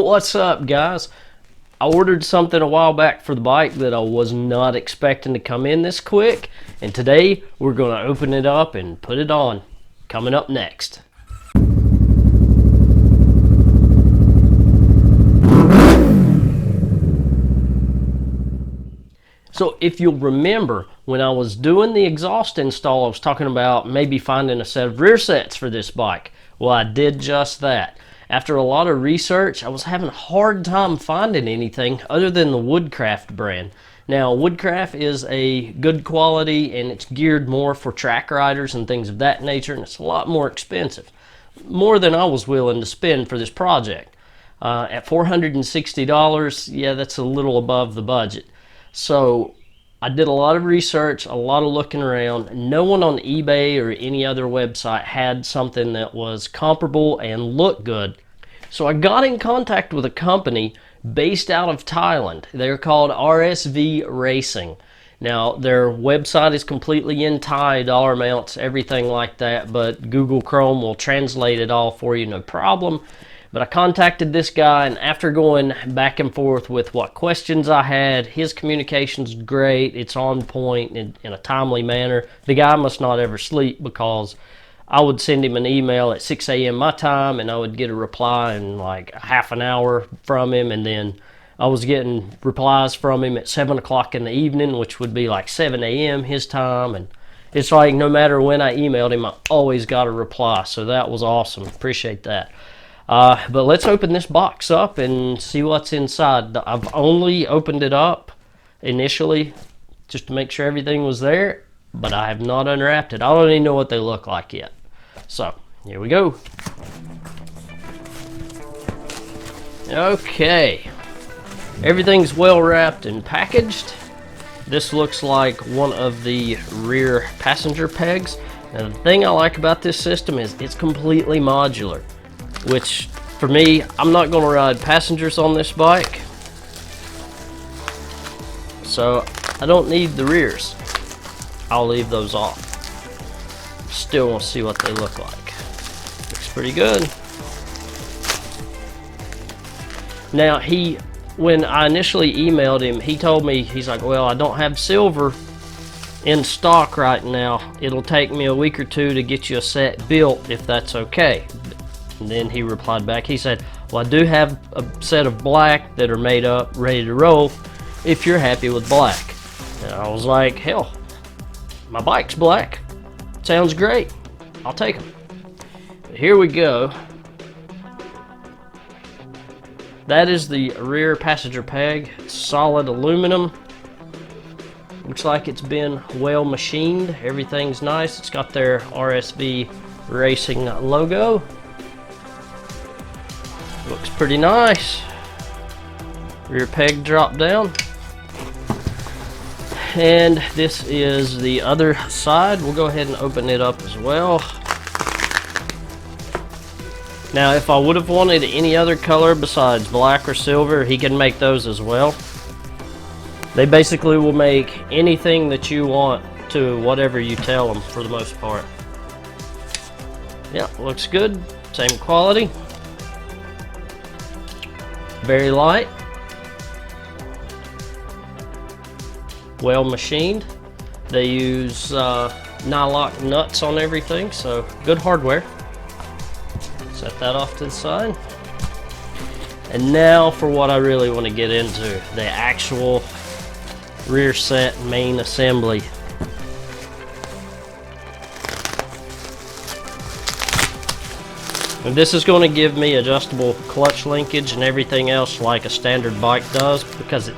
What's up, guys? I ordered something a while back for the bike that I was not expecting to come in this quick, and today we're going to open it up and put it on. Coming up next. So if you'll remember, when I was doing the exhaust install, I was talking about maybe finding a set of rear sets for this bike. Well, I did just that. After a lot of research, I was having a hard time finding anything other than the Woodcraft brand. Now, Woodcraft is a good quality and it's geared more for track riders and things of that nature, and it's a lot more expensive. More than I was willing to spend for this project. At $460, yeah, that's a little above the budget. So I did a lot of research, a lot of looking around. No one on eBay or any other website had something that was comparable and looked good. So I got in contact with a company based out of Thailand. They're called RSV Racing. Now, their website is completely in Thai, dollar amounts, everything like that, but Google Chrome will translate it all for you, no problem. But I contacted this guy, and after going back and forth with what questions I had, his communication's great, it's on point in a timely manner. The guy must not ever sleep, because I would send him an email at 6 a.m. my time, and I would get a reply in like a half an hour from him, and then I was getting replies from him at 7 o'clock in the evening, which would be like 7 a.m. his time, and it's like no matter when I emailed him, I always got a reply, so that was awesome. Appreciate that. But let's open this box up and see what's inside. I've only opened it up initially just to make sure everything was there, but I have not unwrapped it. I don't even know what they look like yet. So, here we go. Okay. Everything's well wrapped and packaged. This looks like one of the rear passenger pegs. Now, the thing I like about this system is it's completely modular, which for me, I'm not going to ride passengers on this bike, so I don't need the rears. I'll leave those off. Still want to see what they look like. Looks pretty good. Now, when I initially emailed him, he told me, he's like, well, I don't have silver in stock right now. It'll take me a week or two to get you a set built, if that's okay. And then he replied back, he said, well, I do have a set of black that are made up, ready to roll, if you're happy with black. And I was like, hell, my bike's black. Sounds great. I'll take them. But here we go. That is the rear passenger peg. It's solid aluminum. Looks like it's been well machined. Everything's nice. It's got their RSV Racing logo. Looks pretty nice. Rear peg drop down. And this is the other side. We'll go ahead and open it up as well. Now, if I would have wanted any other color besides black or silver, he can make those as well. They basically will make anything that you want to whatever you tell them, for the most part. Yeah, looks good. Same quality. Very light. Well machined. They use nylock nuts on everything, so good hardware. Set that off to the side. And now for what I really want to get into, the actual rear set main assembly. And this is going to give me adjustable clutch linkage and everything else like a standard bike does, because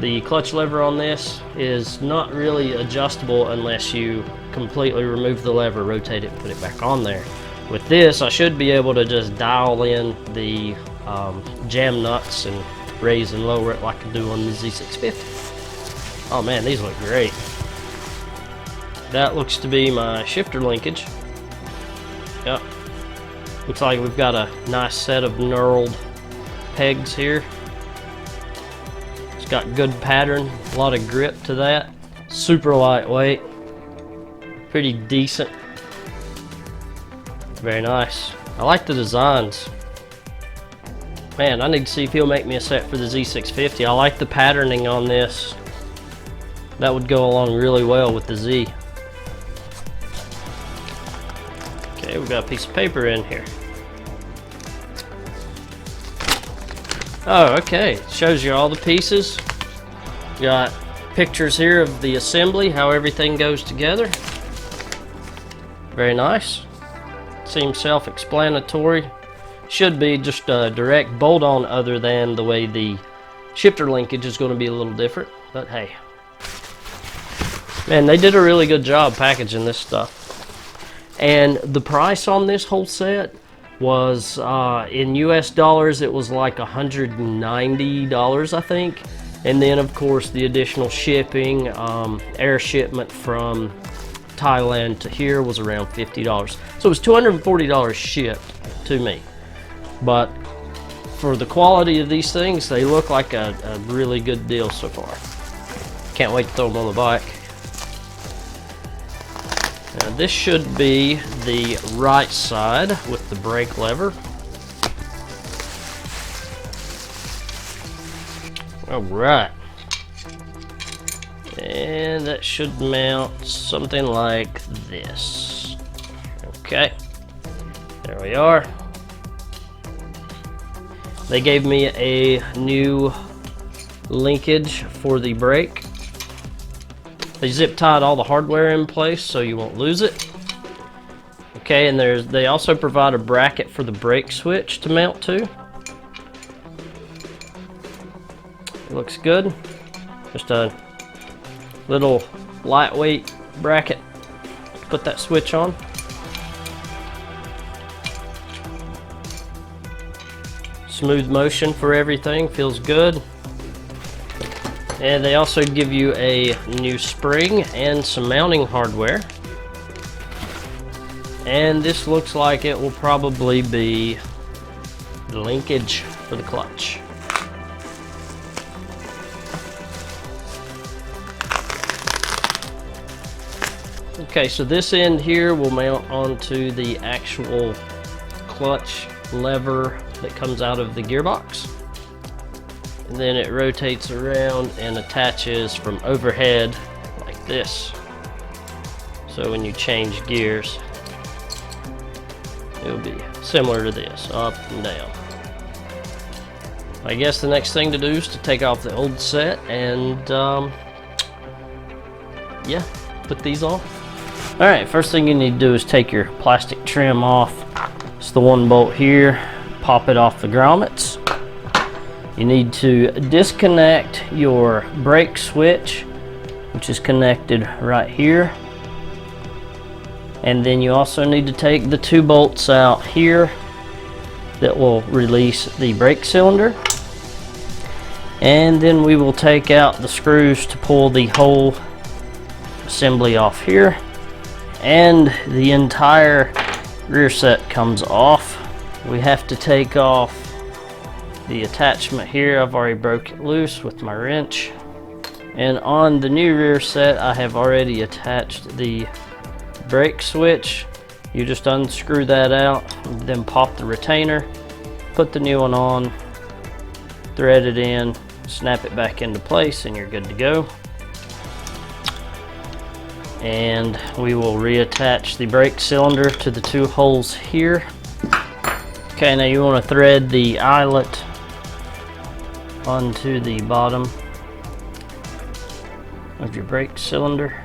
the clutch lever on this is not really adjustable unless you completely remove the lever, rotate it, and put it back on there. With this, I should be able to just dial in the jam nuts and raise and lower it like I do on the Z650. Oh man, these look great. That looks to be my shifter linkage. Yep. Looks like we've got a nice set of knurled pegs here. It's got good pattern, a lot of grip to that. Super lightweight. Pretty decent. Very nice. I like the designs. Man, I need to see if he'll make me a set for the Z650. I like the patterning on this. That would go along really well with the Z. Okay, we got a piece of paper in here. Oh, okay. It shows you all the pieces. Got pictures here of the assembly, how everything goes together. Very nice. Seems self-explanatory. Should be just a direct bolt-on, other than the way the shifter linkage is going to be a little different. But hey. Man, they did a really good job packaging this stuff. And the price on this whole set was, in US dollars, it was like $190, I think. And then, of course, the additional shipping, air shipment from Thailand to here was around $50. So it was $240 shipped to me. But for the quality of these things, they look like a really good deal so far. Can't wait to throw them on the bike. Now this should be the right side with the brake lever. Alright. And that should mount something like this. Okay. There we are. They gave me a new linkage for the brake. They zip tied all the hardware in place so you won't lose it. Okay, and they also provide a bracket for the brake switch to mount to. It looks good. Just a little lightweight bracket to put that switch on. Smooth motion for everything, feels good. And they also give you a new spring and some mounting hardware. And this looks like it will probably be the linkage for the clutch. Okay, so this end here will mount onto the actual clutch lever that comes out of the gearbox. And then it rotates around and attaches from overhead like this. So when you change gears, it'll be similar to this, up and down. I guess the next thing to do is to take off the old set and yeah, put these on. Alright, first thing you need to do is take your plastic trim off. It's the one bolt here. Pop it off the grommets. You need to disconnect your brake switch, which is connected right here. And then you also need to take the 2 bolts out here that will release the brake cylinder. And then we will take out the screws to pull the whole assembly off here. And the entire rear set comes off. We have to take off the attachment here. I've already broke it loose with my wrench. And on the new rear set, I have already attached the brake switch. You just unscrew that out, then pop the retainer, put the new one on, thread it in, snap it back into place, and you're good to go. And we will reattach the brake cylinder to the 2 holes here. Okay, now you want to thread the eyelet onto the bottom of your brake cylinder.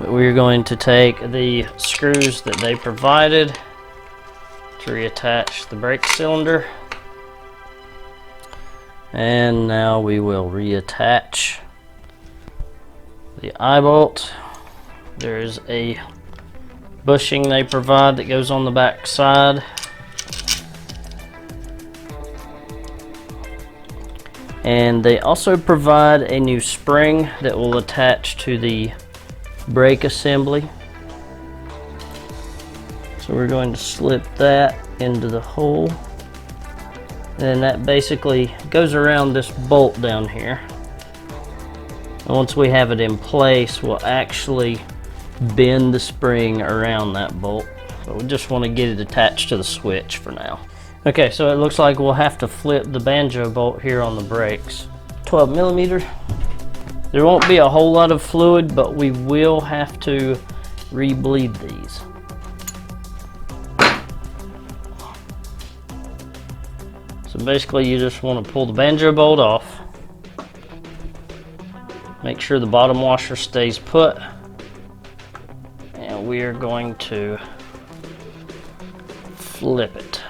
We're going to take the screws that they provided to reattach the brake cylinder. And now we will reattach the eye bolt. There's a bushing they provide that goes on the back side. And they also provide a new spring that will attach to the brake assembly. So we're going to slip that into the hole. And that basically goes around this bolt down here. And once we have it in place, we'll actually bend the spring around that bolt. But we just want to get it attached to the switch for now. Okay, so it looks like we'll have to flip the banjo bolt here on the brakes. 12 millimeter. There won't be a whole lot of fluid, but we will have to re-bleed these. So basically you just want to pull the banjo bolt off. Make sure the bottom washer stays put. And we are going to flip it.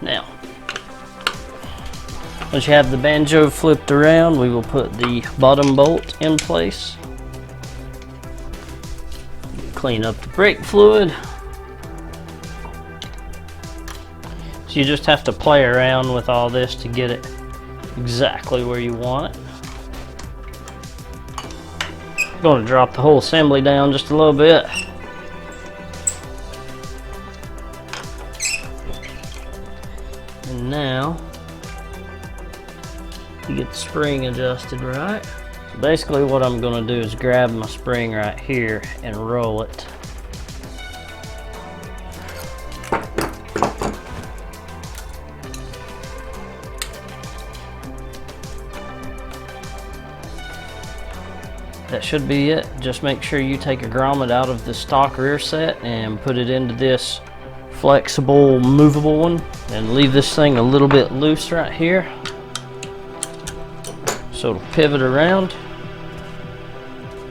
Now, once you have the banjo flipped around, we will put the bottom bolt in place. Clean up the brake fluid. So you just have to play around with all this to get it exactly where you want it. I'm going to drop the whole assembly down just a little bit. And now you get the spring adjusted right. So basically what I'm going to do is grab my spring right here and roll it. That should be it. Just make sure you take a grommet out of the stock rear set and put it into this flexible, movable one, and leave this thing a little bit loose right here so it'll pivot around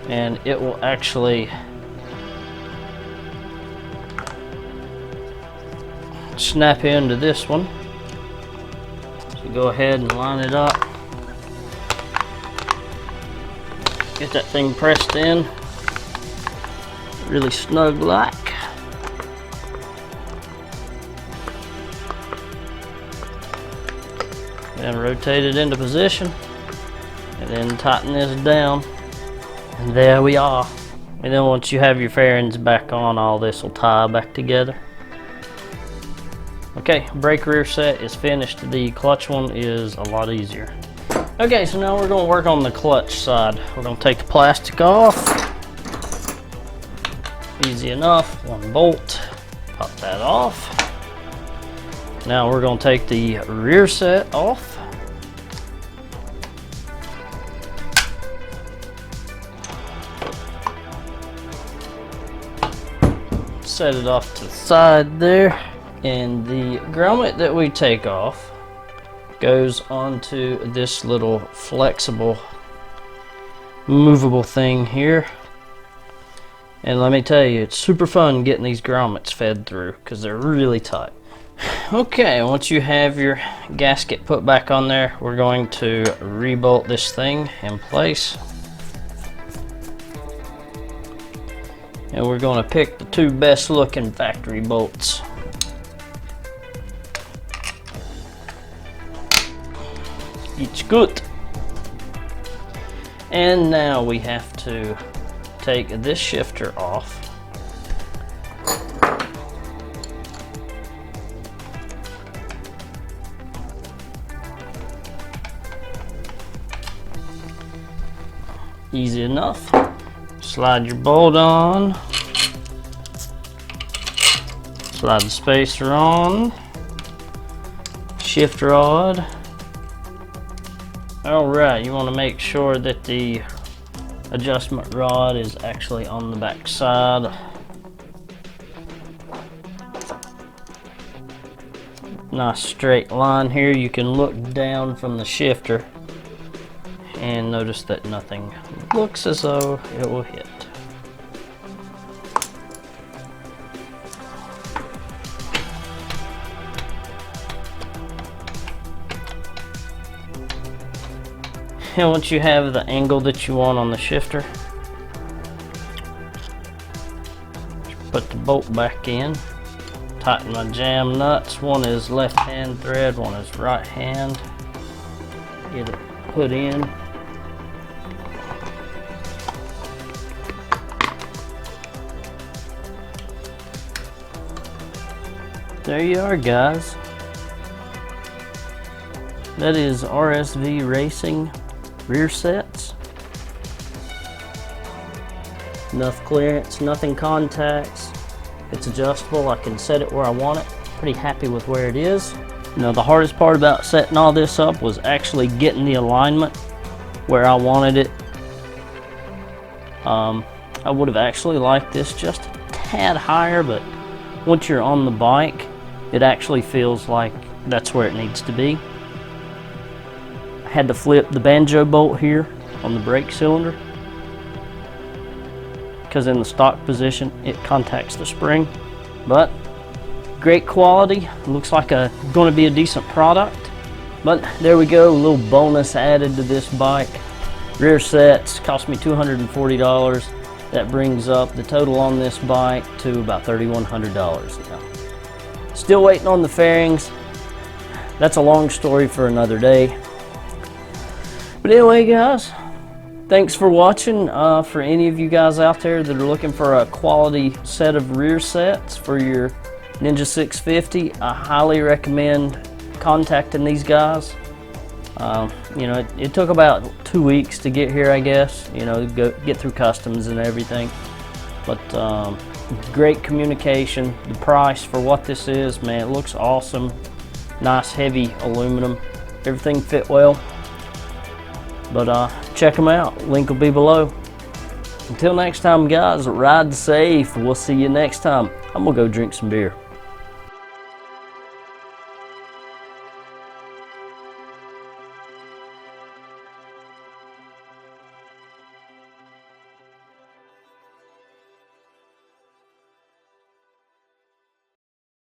and it will actually snap into this one. So go ahead and line it up. Get that thing pressed in really snug like. Then rotate it into position and then tighten this down, and there we are. And then once you have your fairings back on, all this will tie back together. Okay, brake rear set is finished. The clutch one is a lot easier. Okay, so now we're going to work on the clutch side. We're going to take the plastic off. Easy enough. One bolt. Pop that off. Now we're going to take the rear set off. Set it off to the side there. And the grommet that we take off goes onto this little flexible, movable thing here. And let me tell you, it's super fun getting these grommets fed through because they're really tight. Okay, once you have your gasket put back on there, we're going to re-bolt this thing in place. And we're going to pick the two best looking factory bolts. It's good. And now we have to take this shifter off. Easy enough. Slide your bolt on. Slide the spacer on. Shift rod. Alright, you want to make sure that the adjustment rod is actually on the back side. Nice straight line here. You can look down from the shifter and notice that nothing looks as though it will hit. And once you have the angle that you want on the shifter, put the bolt back in. Tighten my jam nuts. One is left hand thread, one is right hand. Get it put in. There you are, guys. That is RSV Racing rear sets. Enough clearance, nothing contacts. It's adjustable. I can set it where I want it. Pretty happy with where it is. You know, the hardest part about setting all this up was actually getting the alignment where I wanted it. I would have actually liked this just a tad higher, but once you're on the bike, it actually feels like that's where it needs to be. I had to flip the banjo bolt here on the brake cylinder, because in the stock position it contacts the spring. But great quality, looks like going to be a decent product. But there we go, a little bonus added to this bike. Rearsets cost me $240. That brings up the total on this bike to about $3,100 now. Still waiting on the fairings. That's a long story for another day. But anyway, guys, thanks for watching. For any of you guys out there that are looking for a quality set of rear sets for your Ninja 650, I highly recommend contacting these guys. You know, it took about 2 weeks to get here, I guess, you know, get through customs and everything. But great communication. The price for what this is, man, it looks awesome. Nice heavy aluminum. Everything fit well. But check them out. Link will be below. Until next time, guys, ride safe. We'll see you next time. I'm gonna go drink some beer.